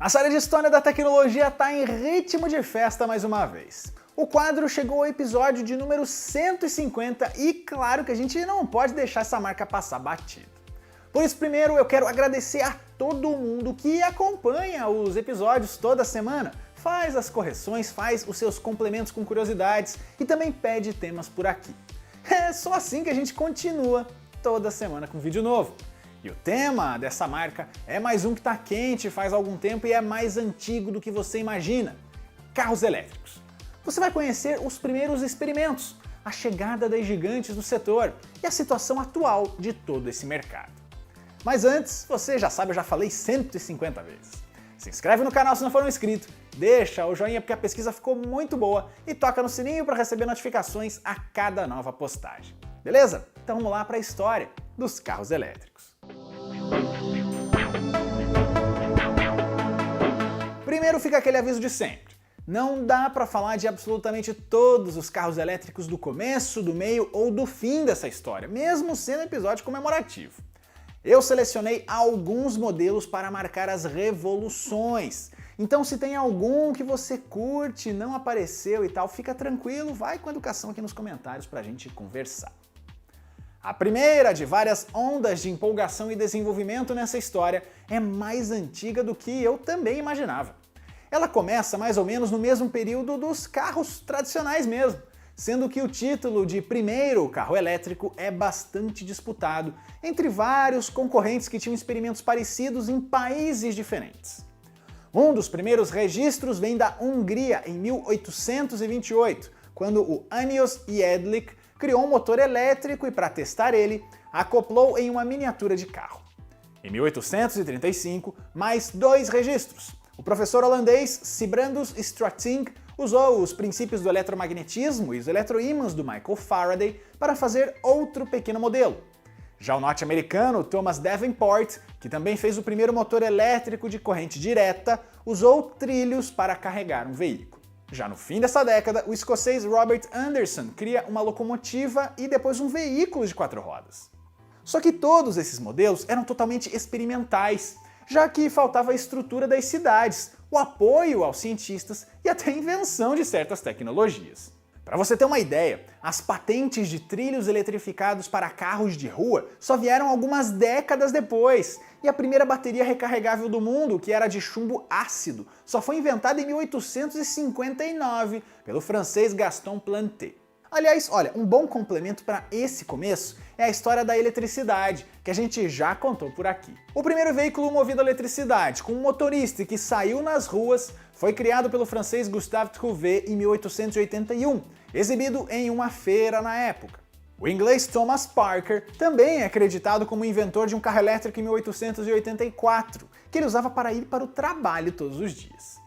A série de História da Tecnologia está em ritmo de festa mais uma vez. O quadro chegou ao episódio de número 150 e claro que a gente não pode deixar essa marca passar batida. Por isso, primeiro eu quero agradecer a todo mundo que acompanha os episódios toda semana, faz as correções, faz os seus complementos com curiosidades e também pede temas por aqui. É só assim que a gente continua toda semana com vídeo novo. E o tema dessa marca é mais um que está quente faz algum tempo e é mais antigo do que você imagina: carros elétricos. Você vai conhecer os primeiros experimentos, a chegada das gigantes do setor e a situação atual de todo esse mercado. Mas antes, você já sabe, eu já falei 150 vezes. Se inscreve no canal se não for um inscrito, deixa o joinha porque a pesquisa ficou muito boa e toca no sininho para receber notificações a cada nova postagem. Beleza? Então vamos lá para a história dos carros elétricos. Primeiro fica aquele aviso de sempre. Não dá para falar de absolutamente todos os carros elétricos do começo, do meio ou do fim dessa história, mesmo sendo um episódio comemorativo. Eu selecionei alguns modelos para marcar as revoluções. Então se tem algum que você curte, não apareceu e tal, fica tranquilo, vai com educação aqui nos comentários pra gente conversar. A primeira de várias ondas de empolgação e desenvolvimento nessa história é mais antiga do que eu também imaginava. Ela começa mais ou menos no mesmo período dos carros tradicionais mesmo, sendo que o título de primeiro carro elétrico é bastante disputado entre vários concorrentes que tinham experimentos parecidos em países diferentes. Um dos primeiros registros vem da Hungria em 1828, quando o Anios Jedlik criou um motor elétrico e, para testar ele, acoplou em uma miniatura de carro. Em 1835, mais dois registros. O professor holandês Sibrandus Strating usou os princípios do eletromagnetismo e os eletroímãs do Michael Faraday para fazer outro pequeno modelo. Já o norte-americano Thomas Davenport, que também fez o primeiro motor elétrico de corrente direta, usou trilhos para carregar um veículo. Já no fim dessa década, o escocês Robert Anderson cria uma locomotiva e depois um veículo de 4 rodas. Só que todos esses modelos eram totalmente experimentais, já que faltava a estrutura das cidades, o apoio aos cientistas e até a invenção de certas tecnologias. Para você ter uma ideia, as patentes de trilhos eletrificados para carros de rua só vieram algumas décadas depois, e a primeira bateria recarregável do mundo, que era de chumbo ácido, só foi inventada em 1859 pelo francês Gaston Planté. Aliás, olha, um bom complemento para esse começo é a história da eletricidade, que a gente já contou por aqui. O primeiro veículo movido a eletricidade, com um motorista que saiu nas ruas, foi criado pelo francês Gustave Trouvé em 1881, exibido em uma feira na época. O inglês Thomas Parker também é acreditado como inventor de um carro elétrico em 1884, que ele usava para ir para o trabalho todos os dias.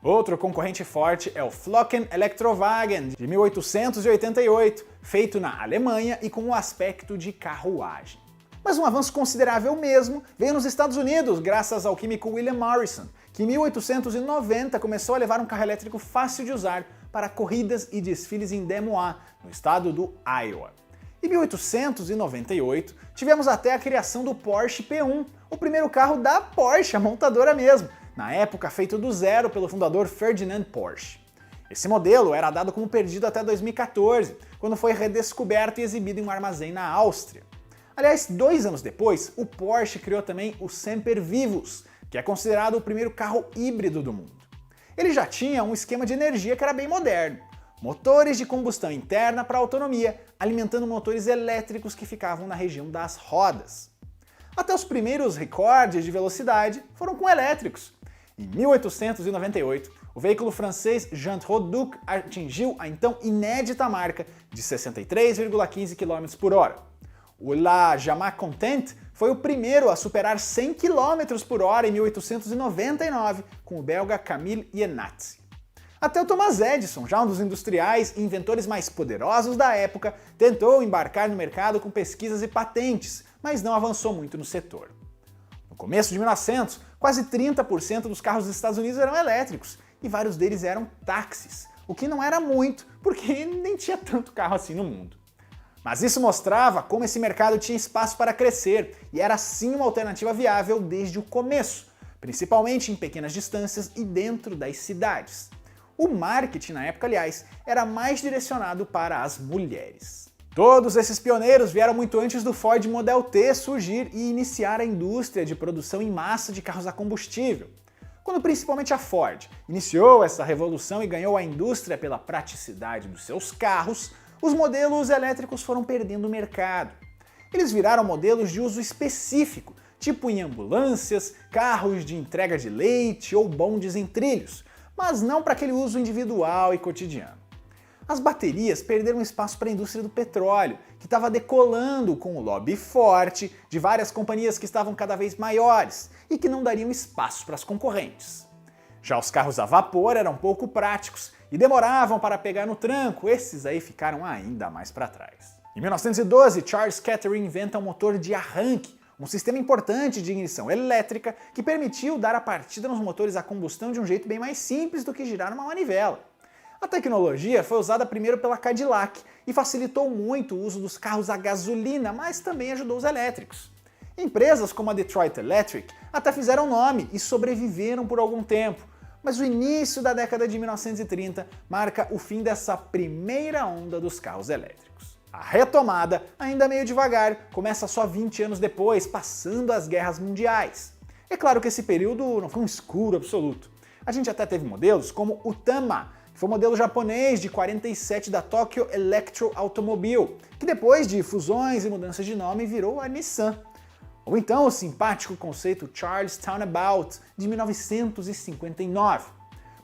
Outro concorrente forte é o Flocken Elektrowagen, de 1888, feito na Alemanha e com um aspecto de carruagem. Mas um avanço considerável mesmo veio nos Estados Unidos, graças ao químico William Morrison, que em 1890 começou a levar um carro elétrico fácil de usar para corridas e desfiles em Des Moines, no estado do Iowa. Em 1898, tivemos até a criação do Porsche P1, o primeiro carro da Porsche, a montadora mesmo, na época feito do zero pelo fundador Ferdinand Porsche. Esse modelo era dado como perdido até 2014, quando foi redescoberto e exibido em um armazém na Áustria. Aliás, 2 anos depois, o Porsche criou também o Semper Vivus, que é considerado o primeiro carro híbrido do mundo. Ele já tinha um esquema de energia que era bem moderno. Motores de combustão interna para autonomia, alimentando motores elétricos que ficavam na região das rodas. Até os primeiros recordes de velocidade foram com elétricos. Em 1898, o veículo francês Jean Roduc atingiu a então inédita marca de 63,15 km por hora. O La Jamais Content foi o primeiro a superar 100 km por hora em 1899, com o belga Camille Jenatzy. Até o Thomas Edison, já um dos industriais e inventores mais poderosos da época, tentou embarcar no mercado com pesquisas e patentes, mas não avançou muito no setor. No começo de 1900, quase 30% dos carros dos Estados Unidos eram elétricos, e vários deles eram táxis, o que não era muito, porque nem tinha tanto carro assim no mundo. Mas isso mostrava como esse mercado tinha espaço para crescer, e era sim uma alternativa viável desde o começo, principalmente em pequenas distâncias e dentro das cidades. O marketing na época, aliás, era mais direcionado para as mulheres. Todos esses pioneiros vieram muito antes do Ford Model T surgir e iniciar a indústria de produção em massa de carros a combustível. Quando principalmente a Ford iniciou essa revolução e ganhou a indústria pela praticidade dos seus carros, os modelos elétricos foram perdendo o mercado. Eles viraram modelos de uso específico, tipo em ambulâncias, carros de entrega de leite ou bondes em trilhos, mas não para aquele uso individual e cotidiano. As baterias perderam espaço para a indústria do petróleo, que estava decolando com o lobby forte de várias companhias que estavam cada vez maiores e que não dariam espaço para as concorrentes. Já os carros a vapor eram pouco práticos e demoravam para pegar no tranco, esses aí ficaram ainda mais para trás. Em 1912, Charles Kettering inventa um motor de arranque, um sistema importante de ignição elétrica que permitiu dar a partida nos motores a combustão de um jeito bem mais simples do que girar uma manivela. A tecnologia foi usada primeiro pela Cadillac e facilitou muito o uso dos carros a gasolina, mas também ajudou os elétricos. Empresas como a Detroit Electric até fizeram nome e sobreviveram por algum tempo, mas o início da década de 1930 marca o fim dessa primeira onda dos carros elétricos. A retomada, ainda meio devagar, começa só 20 anos depois, passando as guerras mundiais. É claro que esse período não foi um escuro absoluto. A gente até teve modelos como o Tama, que foi um modelo japonês de 47 da Tokyo Electro Automobile, que depois de fusões e mudanças de nome virou a Nissan. Ou então o simpático conceito Charles Townabout, de 1959.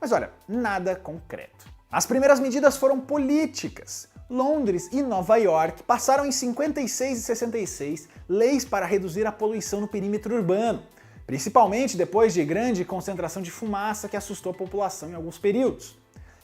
Mas olha, nada concreto. As primeiras medidas foram políticas. Londres e Nova York passaram em 56 e 66 leis para reduzir a poluição no perímetro urbano, principalmente depois de grande concentração de fumaça que assustou a população em alguns períodos.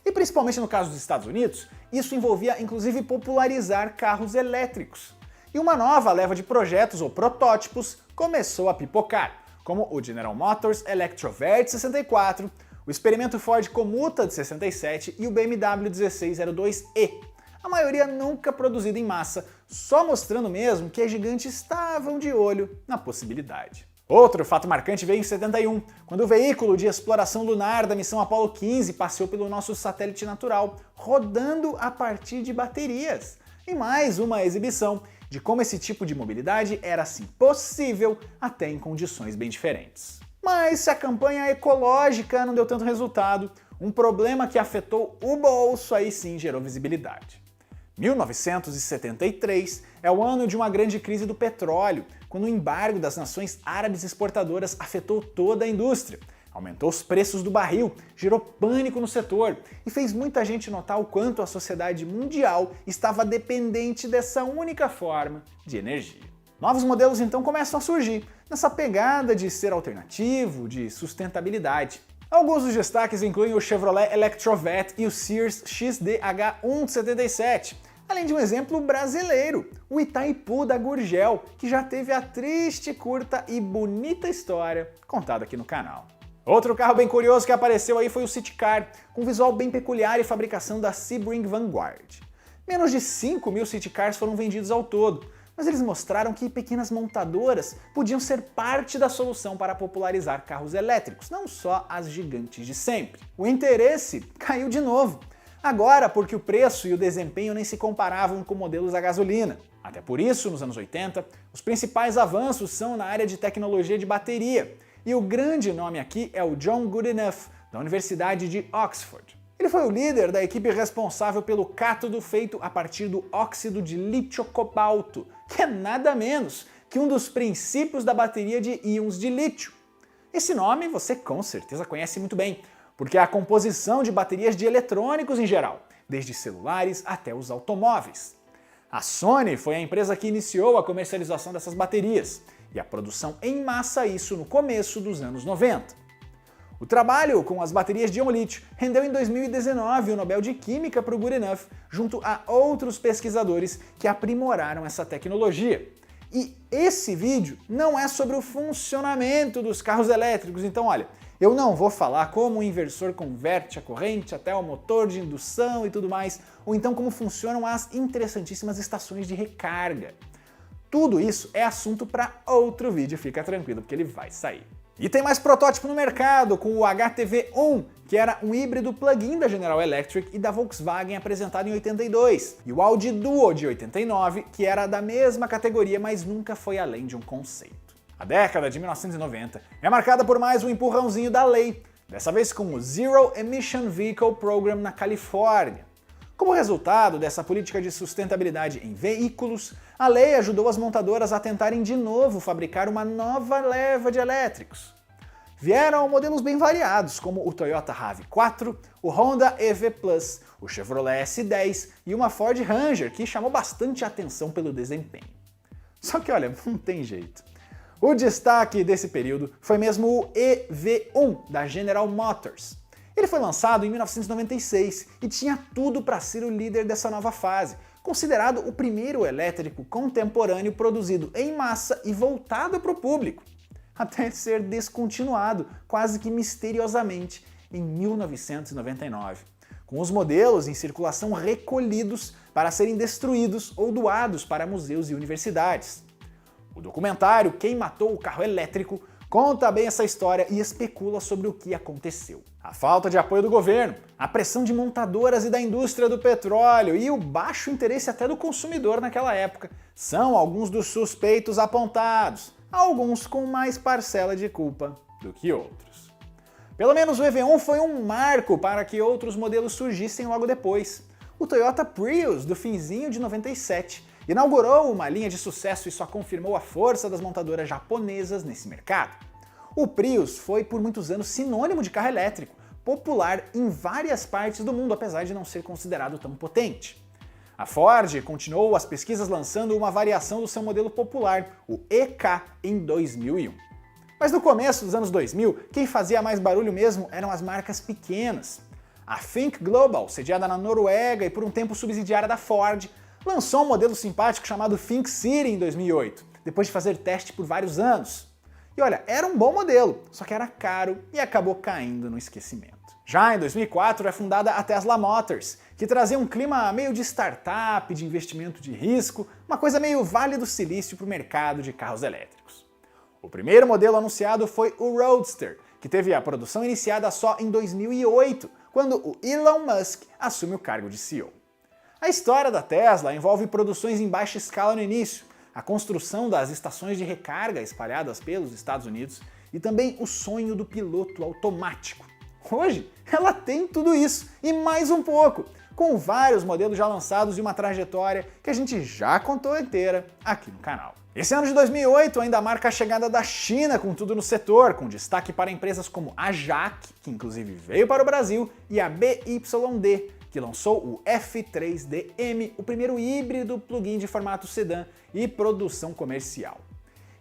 E principalmente no caso dos Estados Unidos, isso envolvia inclusive popularizar carros elétricos. E uma nova leva de projetos ou protótipos começou a pipocar, como o General Motors Electrovert de 64, o experimento Ford Comuta de 67 e o BMW 1602E. A maioria nunca produzida em massa, só mostrando mesmo que as gigantes estavam de olho na possibilidade. Outro fato marcante veio em 71, quando o veículo de exploração lunar da missão Apollo 15 passeou pelo nosso satélite natural, rodando a partir de baterias. E mais uma exibição de como esse tipo de mobilidade era assim possível até em condições bem diferentes. Mas se a campanha ecológica não deu tanto resultado, um problema que afetou o bolso aí sim gerou visibilidade. 1973 é o ano de uma grande crise do petróleo, quando o embargo das nações árabes exportadoras afetou toda a indústria, aumentou os preços do barril, gerou pânico no setor e fez muita gente notar o quanto a sociedade mundial estava dependente dessa única forma de energia. Novos modelos então começam a surgir, nessa pegada de ser alternativo, de sustentabilidade. Alguns dos destaques incluem o Chevrolet Electrovet e o Sears XDH1 de 77, além de um exemplo brasileiro, o Itaipu da Gurgel, que já teve a triste, curta e bonita história contada aqui no canal. Outro carro bem curioso que apareceu aí foi o City Car, com visual bem peculiar e fabricação da Sebring Vanguard. Menos de 5.000 City Cars foram vendidos ao todo, mas eles mostraram que pequenas montadoras podiam ser parte da solução para popularizar carros elétricos, não só as gigantes de sempre. O interesse caiu de novo, agora porque o preço e o desempenho nem se comparavam com modelos a gasolina. Até por isso, nos anos 80, os principais avanços são na área de tecnologia de bateria, e o grande nome aqui é o John Goodenough, da Universidade de Oxford. Ele foi o líder da equipe responsável pelo cátodo feito a partir do óxido de lítio-cobalto, que é nada menos que um dos princípios da bateria de íons de lítio. Esse nome você com certeza conhece muito bem, porque é a composição de baterias de eletrônicos em geral, desde celulares até os automóveis. A Sony foi a empresa que iniciou a comercialização dessas baterias, e a produção em massa isso no começo dos anos 90. O trabalho com as baterias de íon-lítio rendeu em 2019 o Nobel de Química para o Goodenough, junto a outros pesquisadores que aprimoraram essa tecnologia. E esse vídeo não é sobre o funcionamento dos carros elétricos, então olha, eu não vou falar como o inversor converte a corrente até o motor de indução e tudo mais, ou então como funcionam as interessantíssimas estações de recarga. Tudo isso é assunto para outro vídeo, fica tranquilo, porque ele vai sair. E tem mais protótipo no mercado, com o HTV1, que era um híbrido plug-in da General Electric e da Volkswagen apresentado em 82, e o Audi Duo de 89, que era da mesma categoria, mas nunca foi além de um conceito. A década de 1990 é marcada por mais um empurrãozinho da lei, dessa vez com o Zero Emission Vehicle Program na Califórnia. Como resultado dessa política de sustentabilidade em veículos, a lei ajudou as montadoras a tentarem de novo fabricar uma nova leva de elétricos. Vieram modelos bem variados, como o Toyota RAV4, o Honda EV Plus, o Chevrolet S10 e uma Ford Ranger, que chamou bastante atenção pelo desempenho. Só que olha, não tem jeito. O destaque desse período foi mesmo o EV1 da General Motors. Ele foi lançado em 1996 e tinha tudo para ser o líder dessa nova fase, considerado o primeiro elétrico contemporâneo produzido em massa e voltado para o público, até ser descontinuado quase que misteriosamente em 1999, com os modelos em circulação recolhidos para serem destruídos ou doados para museus e universidades. O documentário Quem Matou o Carro Elétrico conta bem essa história e especula sobre o que aconteceu. A falta de apoio do governo, a pressão de montadoras e da indústria do petróleo e o baixo interesse até do consumidor naquela época são alguns dos suspeitos apontados, alguns com mais parcela de culpa do que outros. Pelo menos o EV1 foi um marco para que outros modelos surgissem logo depois. O Toyota Prius, do finzinho de 97, inaugurou uma linha de sucesso e só confirmou a força das montadoras japonesas nesse mercado. O Prius foi por muitos anos sinônimo de carro elétrico, popular em várias partes do mundo, apesar de não ser considerado tão potente. A Ford continuou as pesquisas lançando uma variação do seu modelo popular, o EK, em 2001. Mas no começo dos anos 2000, quem fazia mais barulho mesmo eram as marcas pequenas. A Think Global, sediada na Noruega e por um tempo subsidiária da Ford, lançou um modelo simpático chamado Think City em 2008, depois de fazer teste por vários anos. E olha, era um bom modelo, só que era caro e acabou caindo no esquecimento. Já em 2004 é fundada a Tesla Motors, que trazia um clima meio de startup, de investimento de risco, uma coisa meio Vale do Silício para o mercado de carros elétricos. O primeiro modelo anunciado foi o Roadster, que teve a produção iniciada só em 2008, quando o Elon Musk assume o cargo de CEO. A história da Tesla envolve produções em baixa escala no início, a construção das estações de recarga espalhadas pelos Estados Unidos e também o sonho do piloto automático. Hoje, ela tem tudo isso e mais um pouco, com vários modelos já lançados e uma trajetória que a gente já contou inteira aqui no canal. Esse ano de 2008 ainda marca a chegada da China com tudo no setor, com destaque para empresas como a JAC, que inclusive veio para o Brasil, e a BYD, que lançou o F3DM, o primeiro híbrido plug-in de formato sedã e produção comercial.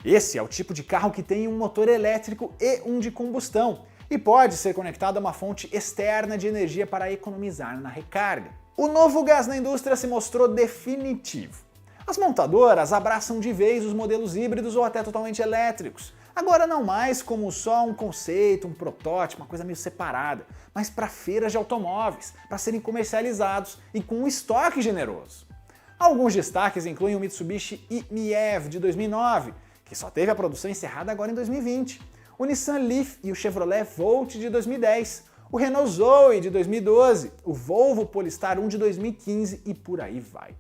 Esse é o tipo de carro que tem um motor elétrico e um de combustão, e pode ser conectado a uma fonte externa de energia para economizar na recarga. O novo gás na indústria se mostrou definitivo. As montadoras abraçam de vez os modelos híbridos ou até totalmente elétricos, agora não mais como só um conceito, um protótipo, uma coisa meio separada, mas para feiras de automóveis, para serem comercializados e com um estoque generoso. Alguns destaques incluem o Mitsubishi i-MiEV de 2009, que só teve a produção encerrada agora em 2020, o Nissan Leaf e o Chevrolet Volt de 2010, o Renault Zoe de 2012, o Volvo Polestar 1 de 2015 e por aí vai.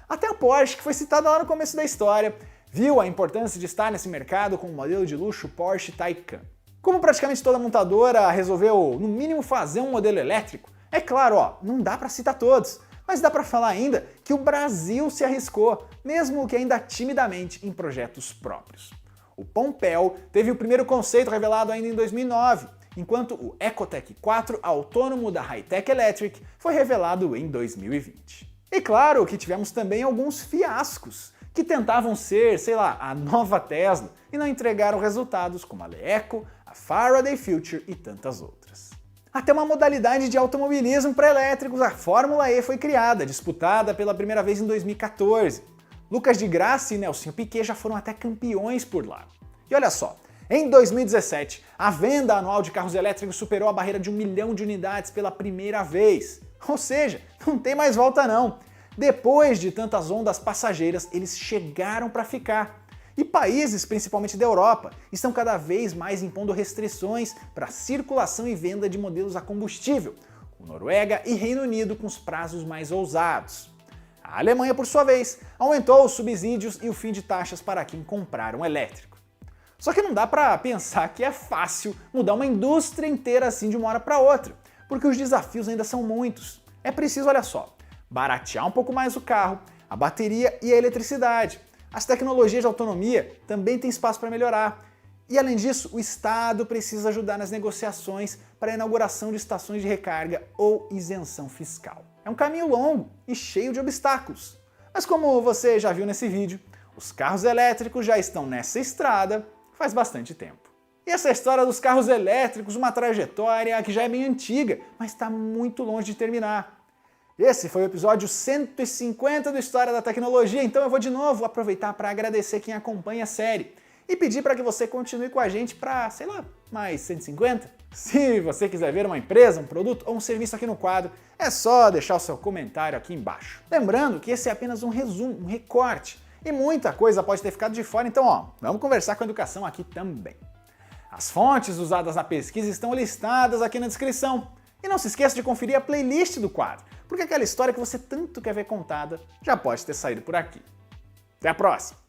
Até a Porsche, que foi citada lá no começo da história, viu a importância de estar nesse mercado com o modelo de luxo Porsche Taycan. Como praticamente toda montadora resolveu, no mínimo, fazer um modelo elétrico, é claro, não dá para citar todos, mas dá para falar ainda que o Brasil se arriscou, mesmo que ainda timidamente, em projetos próprios. O Pompeo teve o primeiro conceito revelado ainda em 2009, enquanto o Ecotec 4 autônomo da Hightech Electric foi revelado em 2020. E claro que tivemos também alguns fiascos, que tentavam ser, a nova Tesla e não entregaram resultados como a LeEco, a Faraday Future e tantas outras. Até uma modalidade de automobilismo para elétricos, a Fórmula E, foi criada, disputada pela primeira vez em 2014. Lucas de Grassi e Nelsinho Piquet já foram até campeões por lá. E olha só, em 2017, a venda anual de carros elétricos superou a barreira de 1 milhão de unidades pela primeira vez. Ou seja, não tem mais volta não. Depois de tantas ondas passageiras, eles chegaram para ficar. E países, principalmente da Europa, estão cada vez mais impondo restrições para a circulação e venda de modelos a combustível, com Noruega e Reino Unido com os prazos mais ousados. A Alemanha, por sua vez, aumentou os subsídios e o fim de taxas para quem comprar um elétrico. Só que não dá para pensar que é fácil mudar uma indústria inteira assim de uma hora para outra, porque os desafios ainda são muitos. É preciso, olha só, baratear um pouco mais o carro, a bateria e a eletricidade. As tecnologias de autonomia também têm espaço para melhorar. E além disso, o Estado precisa ajudar nas negociações para a inauguração de estações de recarga ou isenção fiscal. É um caminho longo e cheio de obstáculos. Mas como você já viu nesse vídeo, os carros elétricos já estão nessa estrada faz bastante tempo. E essa história dos carros elétricos, uma trajetória que já é bem antiga, mas está muito longe de terminar. Esse foi o episódio 150 do História da Tecnologia, então eu vou de novo aproveitar para agradecer quem acompanha a série e pedir para que você continue com a gente para, sei lá, mais 150? Se você quiser ver uma empresa, um produto ou um serviço aqui no quadro, é só deixar o seu comentário aqui embaixo. Lembrando que esse é apenas um resumo, um recorte, e muita coisa pode ter ficado de fora, então vamos conversar com a educação aqui também. As fontes usadas na pesquisa estão listadas aqui na descrição. E não se esqueça de conferir a playlist do quadro, porque aquela história que você tanto quer ver contada já pode ter saído por aqui. Até a próxima!